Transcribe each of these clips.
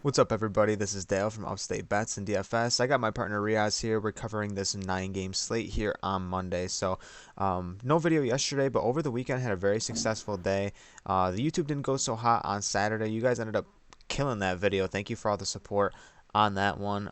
What's up, everybody? This is Dale from Upstate Bets and DFS. I got my partner Reoz here. We're covering this 9 game slate here on Monday. No video yesterday, but over the weekend I had a very successful day. The YouTube didn't go so hot on Saturday. You guys ended up killing that video. Thank you for all the support on that one.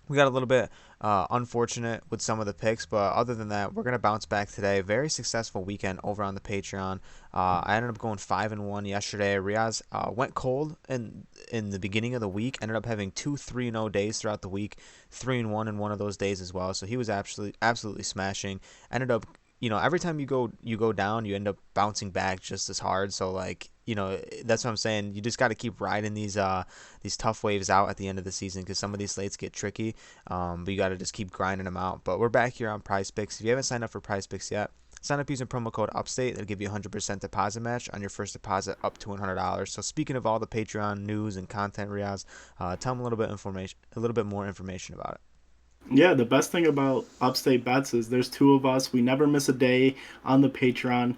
We got a little bit unfortunate with some of the picks, but other than that, we're gonna bounce back today. Very successful weekend over on the Patreon. I ended up going 5-1 yesterday. Riaz went cold in the beginning of the week. Ended up having two 3-0 days throughout the week, 3-1 in one of those days as well. So he was absolutely smashing. Ended up, every time you go down, you end up bouncing back just as hard. So that's what I'm saying. You just got to keep riding these tough waves out at the end of the season because some of these slates get tricky. But you got to just keep grinding them out. But we're back here on Prize Picks. If you haven't signed up for Prize Picks yet, sign up using promo code UPSTATE. That'll give you a 100% deposit match on your first deposit up to $100. So speaking of all the Patreon news and content, Riaz, tell them a little bit more information about it. Yeah, the best thing about Upstate Bets is there's two of us. We never miss a day on the Patreon.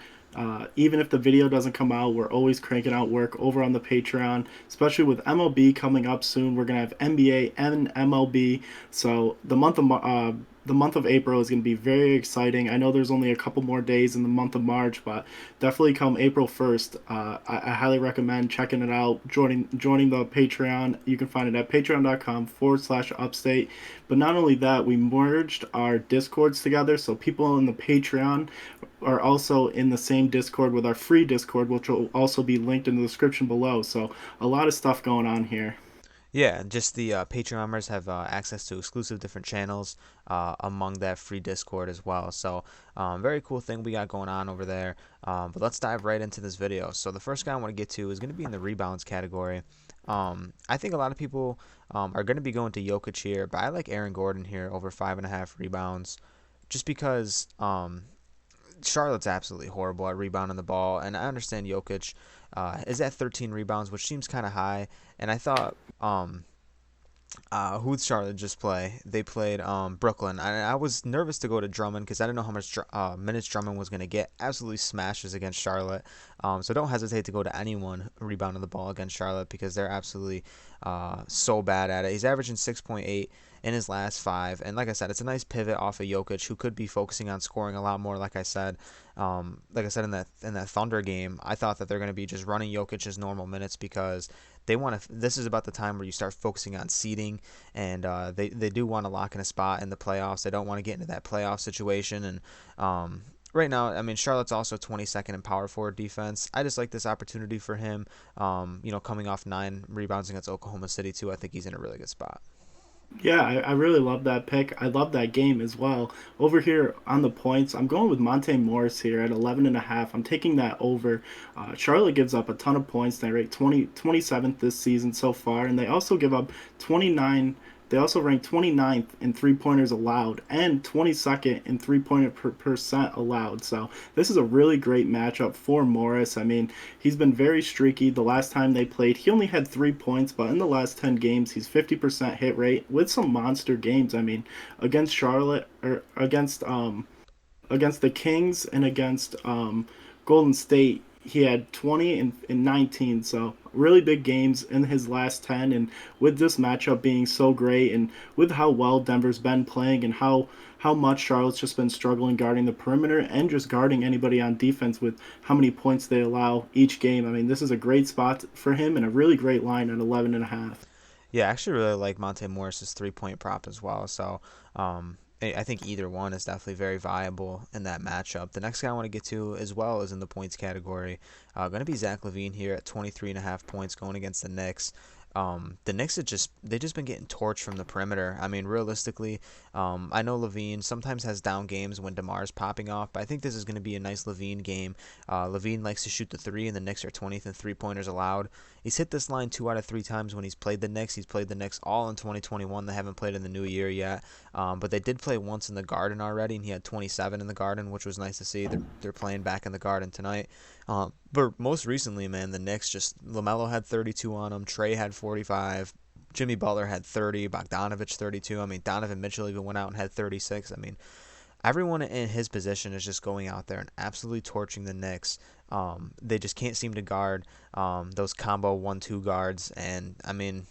Even if the video doesn't come out, we're always cranking out work over on the Patreon, especially with MLB coming up soon. We're going to have NBA and MLB. So the month of April is going to be very exciting. I know there's only a couple more days in the month of March, but definitely come April 1st. I highly recommend checking it out, joining the Patreon. You can find it at patreon.com/upstate. But not only that, we merged our Discords together, so people in the Patreon are also in the same Discord with our free Discord, which will also be linked in the description below. So a lot of stuff going on here. Yeah, just the Patreon members have access to exclusive different channels among that free Discord as well. So, very cool thing we got going on over there. But let's dive right into this video. So, the first guy I want to get to is going to be in the rebounds category. I think a lot of people are going to be going to Jokic here, but I like Aaron Gordon here over 5.5 rebounds just because Charlotte's absolutely horrible at rebounding the ball, and I understand Jokic is at 13 rebounds, which seems kind of high. And I thought, who did Charlotte just play? They played Brooklyn. I was nervous to go to Drummond because I didn't know how much minutes Drummond was going to get. Absolutely smashes against Charlotte. So don't hesitate to go to anyone rebounding the ball against Charlotte because they're absolutely so bad at it. He's averaging 6.8 in his last 5. And like I said, it's a nice pivot off of Jokic, who could be focusing on scoring a lot more. Like I said in that Thunder game, I thought that they're going to be just running Jokic's normal minutes because they want to. This is about the time where you start focusing on seeding, and they do want to lock in a spot in the playoffs. They don't want to get into that playoff situation. And right now, I mean, Charlotte's also 22nd in power forward defense. I just like this opportunity for him. Coming off 9 rebounds against Oklahoma City too, I think he's in a really good spot. Yeah, I really love that pick. I love that game as well. Over here on the points, I'm going with Monte Morris here at 11.5. I'm taking that over. Charlotte gives up a ton of points. They rate 27th this season so far, and they also give up 29. They also rank 29th in three-pointers allowed and 22nd in three-pointer percent allowed. So this is a really great matchup for Morris. I mean, he's been very streaky. The last time they played, he only had 3 points, but in the last 10 games, he's 50% hit rate with some monster games. I mean, against Charlotte or against the Kings and against Golden State, he had 20 and 19. So really big games in his last 10. And with this matchup being so great, and with how well Denver's been playing, and how much Charlotte's just been struggling guarding the perimeter and just guarding anybody on defense with how many points they allow each game. I mean, this is a great spot for him and a really great line at 11.5. Yeah, I actually really like Monte Morris's 3-point prop as well. So I think either one is definitely very viable in that matchup. The next guy I want to get to as well is in the points category. Going to be Zach LaVine here at 23.5 points going against the Knicks. The Knicks they just been getting torched from the perimeter. I mean, realistically, I know Levine sometimes has down games when DeMar's popping off, but I think this is going to be a nice Levine game. Levine likes to shoot the three, and the Knicks are 20th in three-pointers allowed. He's hit this line 2 out of 3 times when he's played the Knicks. He's played the Knicks all in 2021. They haven't played in the new year yet, but they did play once in the Garden already, and he had 27 in the Garden, which was nice to see. They're playing back in the Garden tonight. But most recently, man, the Knicks just LaMelo had 32 on them. Trey had 45. Jimmy Butler had 30. Bogdanovich 32. I mean, Donovan Mitchell even went out and had 36. I mean, everyone in his position is just going out there and absolutely torching the Knicks. They just can't seem to guard those combo 1-2 guards. And I mean,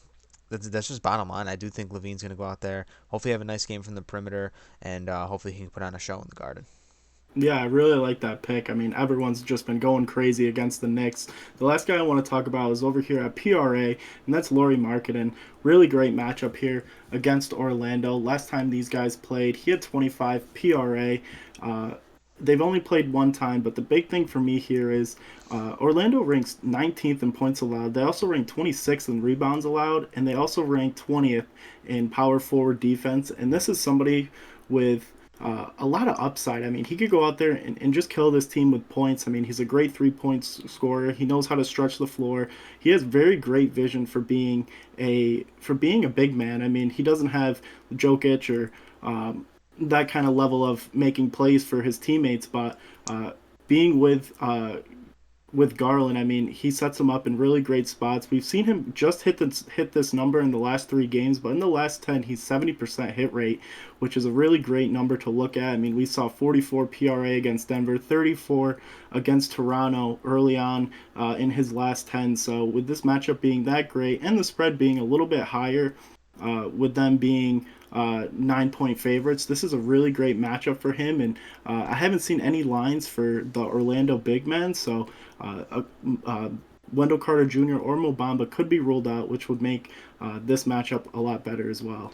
that's just bottom line. I do think Levine's going to go out there, hopefully have a nice game from the perimeter, and hopefully he can put on a show in the Garden. Yeah, I really like that pick. I mean, everyone's just been going crazy against the Knicks. The last guy I want to talk about is over here at PRA, and that's Laurie Markkinen. Really great matchup here against Orlando. Last time these guys played, he had 25 PRA. Uh, they've only played one time, but the big thing for me here is Orlando ranks 19th in points allowed. They also rank 26th in rebounds allowed, and they also rank 20th in power forward defense. And this is somebody with a lot of upside. I mean, he could go out there and just kill this team with points. I mean, he's a great 3 point scorer. He knows how to stretch the floor. He has very great vision for being a big man. I mean, he doesn't have Jokic or that kind of level of making plays for his teammates, but being with Garland, I mean, he sets him up in really great spots. We've seen him just hit this number in the last 3 games, but in the last 10, he's 70% hit rate, which is a really great number to look at. I mean, we saw 44 PRA against Denver, 34 against Toronto early on in his last 10. So with this matchup being that great and the spread being a little bit higher, with them being 9 point favorites. This is a really great matchup for him, and I haven't seen any lines for the Orlando big men, so Wendell Carter Jr. or Mo Bamba could be ruled out, which would make this matchup a lot better as well.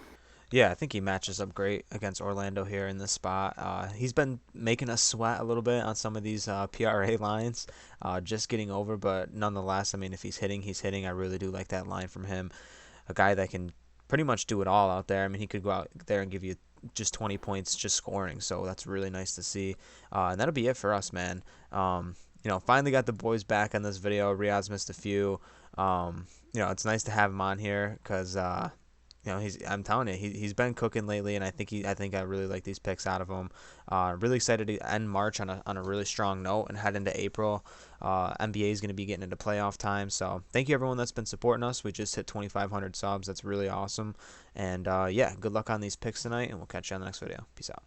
Yeah, I think he matches up great against Orlando here in this spot. He's been making us sweat a little bit on some of these PRA lines, just getting over, but nonetheless, I mean, if he's hitting, he's hitting. I really do like that line from him. A guy that can pretty much do it all out there. I mean, he could go out there and give you just 20 points just scoring, so that's really nice to see. And that'll be it for us, man. Finally got the boys back on this video. Reoz missed a few. It's nice to have him on here because I'm telling you, he's been cooking lately, and I really like these picks out of him. Really excited to end March on a really strong note and head into April. NBA is going to be getting into playoff time, so thank you everyone that's been supporting us. We just hit 2,500 subs. That's really awesome, and yeah, good luck on these picks tonight, and we'll catch you on the next video. Peace out.